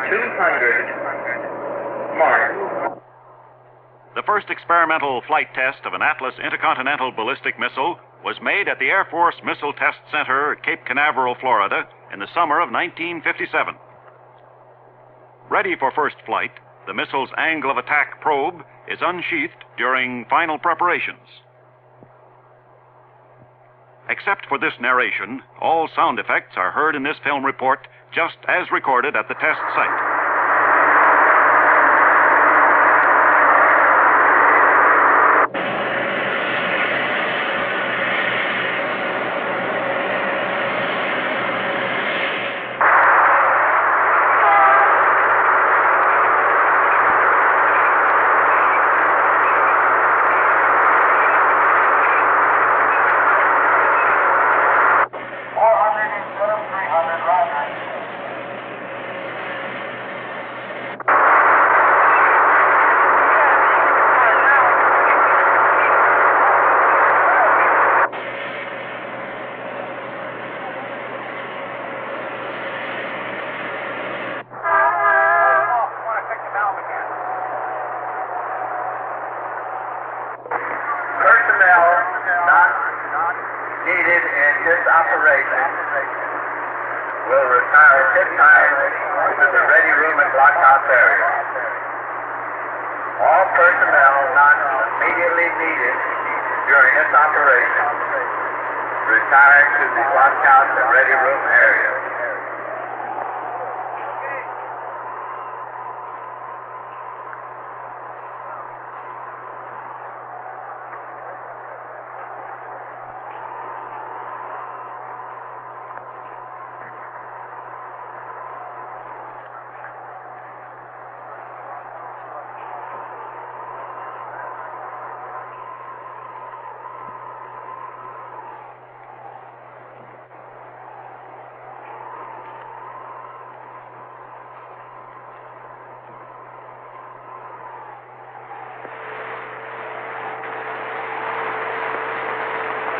200 mark. The first experimental flight test of an Atlas intercontinental ballistic missile was made at the Air Force Missile Test Center at Cape Canaveral, Florida, in the summer of 1957. Ready for first flight, the missile's angle of attack probe is unsheathed during final preparations. Except for this narration, all sound effects are heard in this film report just as recorded at the test site. Will retire at this time to the ready room and blockhouse area. All personnel not immediately needed during this operation retire to the blockhouse and ready room area.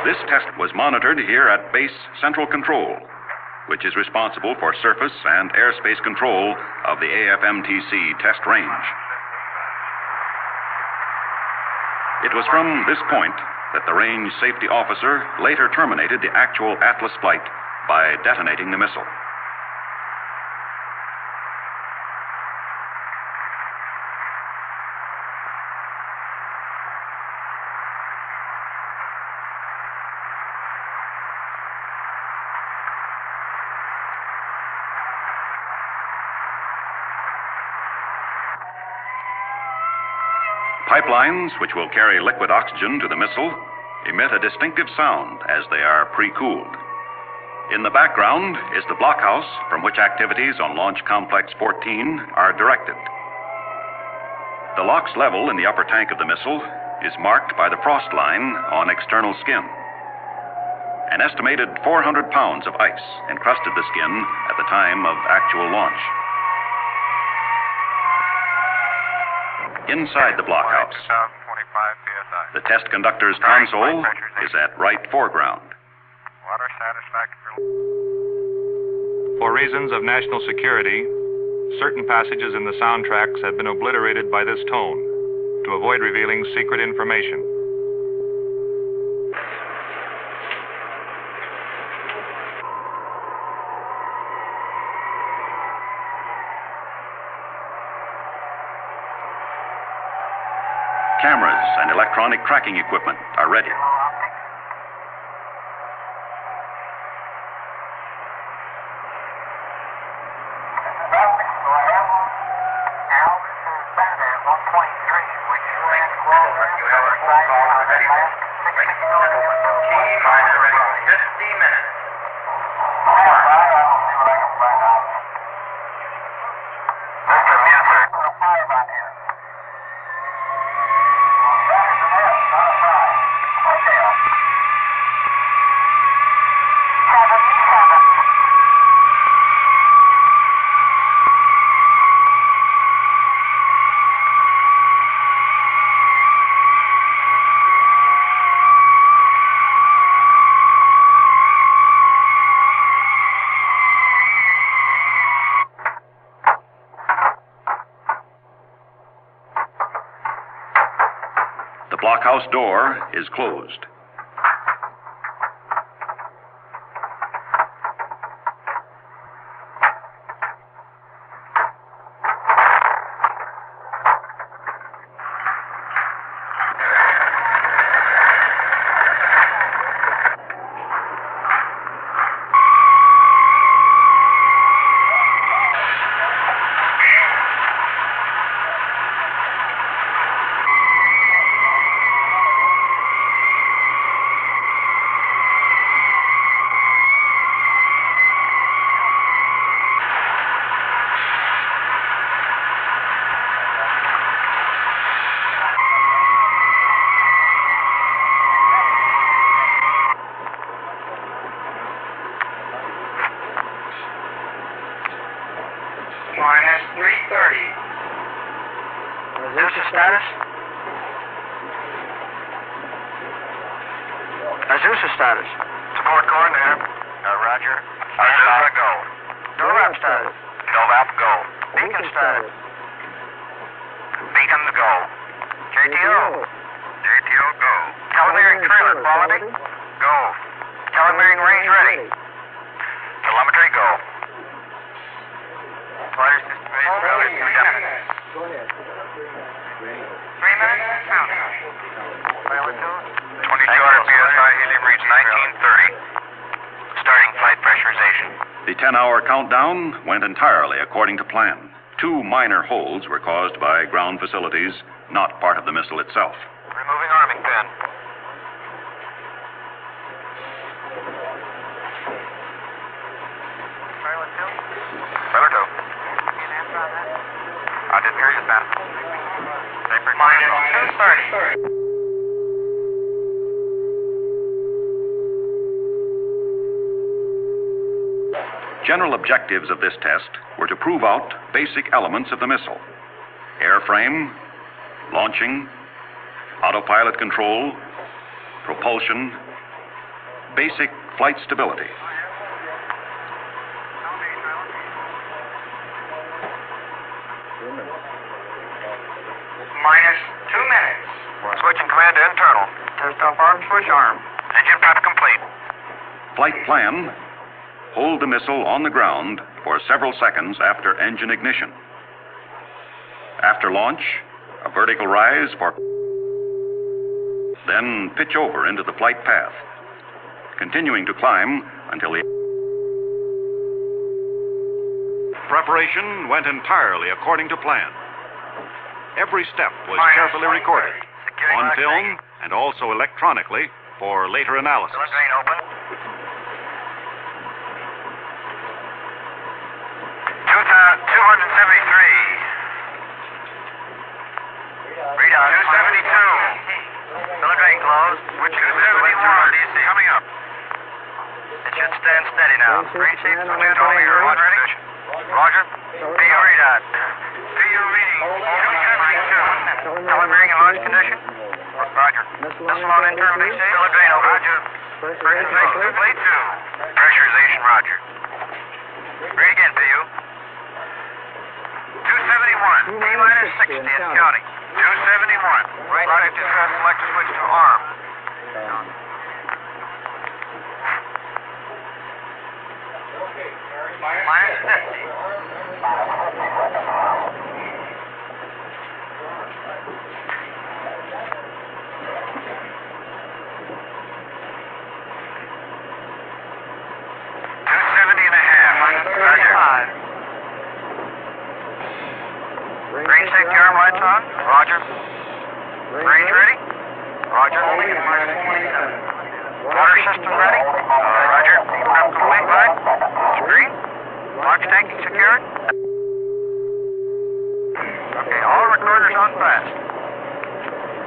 This test was monitored here at Base Central Control, which is responsible for surface and airspace control of the AFMTC test range. It was from this point that the range safety officer later terminated the actual Atlas flight by detonating the missile. Pipelines, which will carry liquid oxygen to the missile, emit a distinctive sound as they are pre-cooled. In the background is the blockhouse from which activities on Launch Complex 14 are directed. The LOX level in the upper tank of the missile is marked by the frost line on external skin. An estimated 400 pounds of ice encrusted the skin at the time of actual launch. Inside the blockhouse, the test conductor's console is at right foreground. Water satisfactory. For reasons of national security, certain passages in the soundtracks have been obliterated by this tone to avoid revealing secret information. Cameras and electronic tracking equipment are ready. blockhouse door is closed. Minus 330. Azusa status? Azusa status. Support corps there. Roger. Azusa, go. Blowup status. Blowup, go. Beacon status. Beacon, go. JTO. JTO, go. Telemetering trailer quality. Go. Telemetering range ready. Telemetry, go. Water system ready. Go ahead. 3 minutes and counting. Pilot 2. 2200 psi, helium reads 1930. Starting flight pressurization. The 10-hour countdown went entirely according to plan. 2 minor holes were caused by ground facilities, not part of the missile itself. Removing arming pin. Pilot 2. Pilot 2. Can you answer on that? I didn't hear you, Ben. Minus 230. General objectives of this test were to prove out basic elements of the missile: airframe, launching, autopilot control, propulsion, basic flight stability. Minus 2 minutes. Switching command to internal. Test off arm, switch arm. Engine prep complete. Flight plan: hold the missile on the ground for several seconds after engine ignition. After launch, a vertical rise for... Then pitch over into the flight path, continuing to climb until the... Preparation went entirely according to plan. Every step was carefully recorded, on film and also electronically for later analysis. Cylinder drain open. 273. Readout 272. Cylinder drain closed. Switching to 271 DC. Coming up. It should stand steady now. Range shape 220. Roger. Ready? Roger. PU readout. PU reading 272. Telemetering in launch condition. Roger. Missile on internal DC. Cylinder drain open. Roger. Pressurization complete. 2. Pressurization, roger. Read again, PU. 271. T minus 60 and counting. 271. Right click to select to switch to arm. Minus 50. Range safety arm lights on. Roger. Range ready. Roger. Water system ready. Roger. Prep complete line. Screen. Launch tanking secured. Okay, all recorders on fast.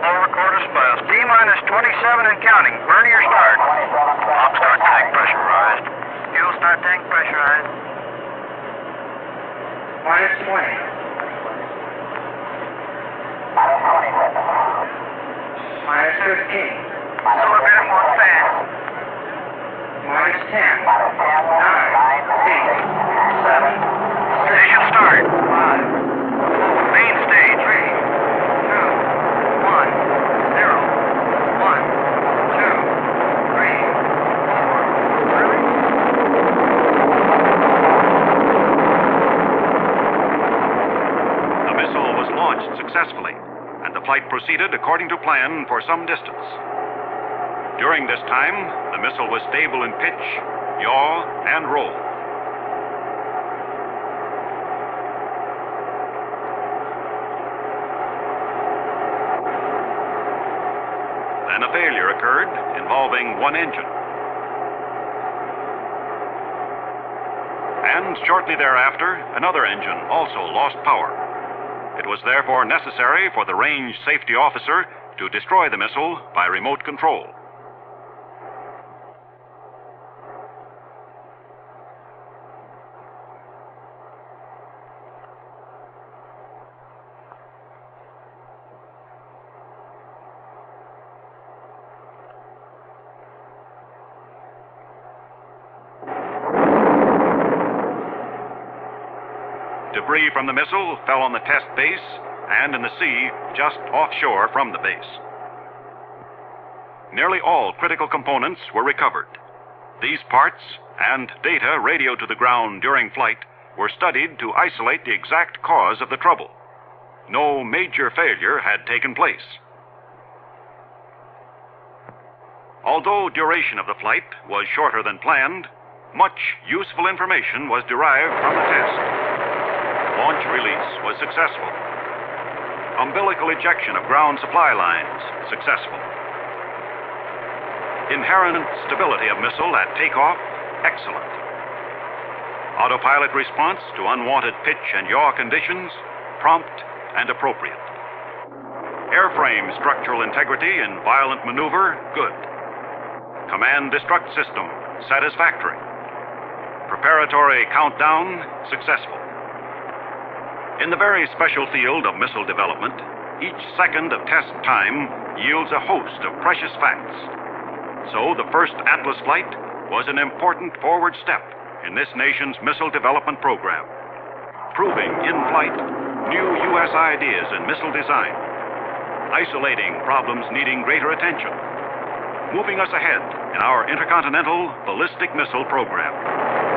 All recorders fast. T minus 27 and counting. Vernier start. Pump start tank pressurized. Fuel start tank pressurized. Minus 20. Minus 15. Solar bit more fast. Minus 10. 9. 8. 7. Ignition start. 5. Main stage. 3. 2. 1. 0. flight proceeded according to plan for some distance. During this time, the missile was stable in pitch, yaw, and roll. Then a failure occurred involving one engine. And shortly thereafter, another engine also lost power. It was therefore necessary for the range safety officer to destroy the missile by remote control. Debris from the missile fell on the test base and in the sea just offshore from the base. Nearly all critical components were recovered. These parts and data radioed to the ground during flight were studied to isolate the exact cause of the trouble. No major failure had taken place. Although duration of the flight was shorter than planned, much useful information was derived from the test. Launch release was successful. Umbilical ejection of ground supply lines successful. Inherent stability of missile at takeoff excellent. Autopilot response to unwanted pitch and yaw conditions prompt and appropriate. Airframe structural integrity in violent maneuver good. Command destruct system satisfactory. Preparatory countdown successful. In the very special field of missile development, each second of test time yields a host of precious facts. So the first Atlas flight was an important forward step in this nation's missile development program, proving in flight new U.S. ideas in missile design, isolating problems needing greater attention, moving us ahead in our intercontinental ballistic missile program.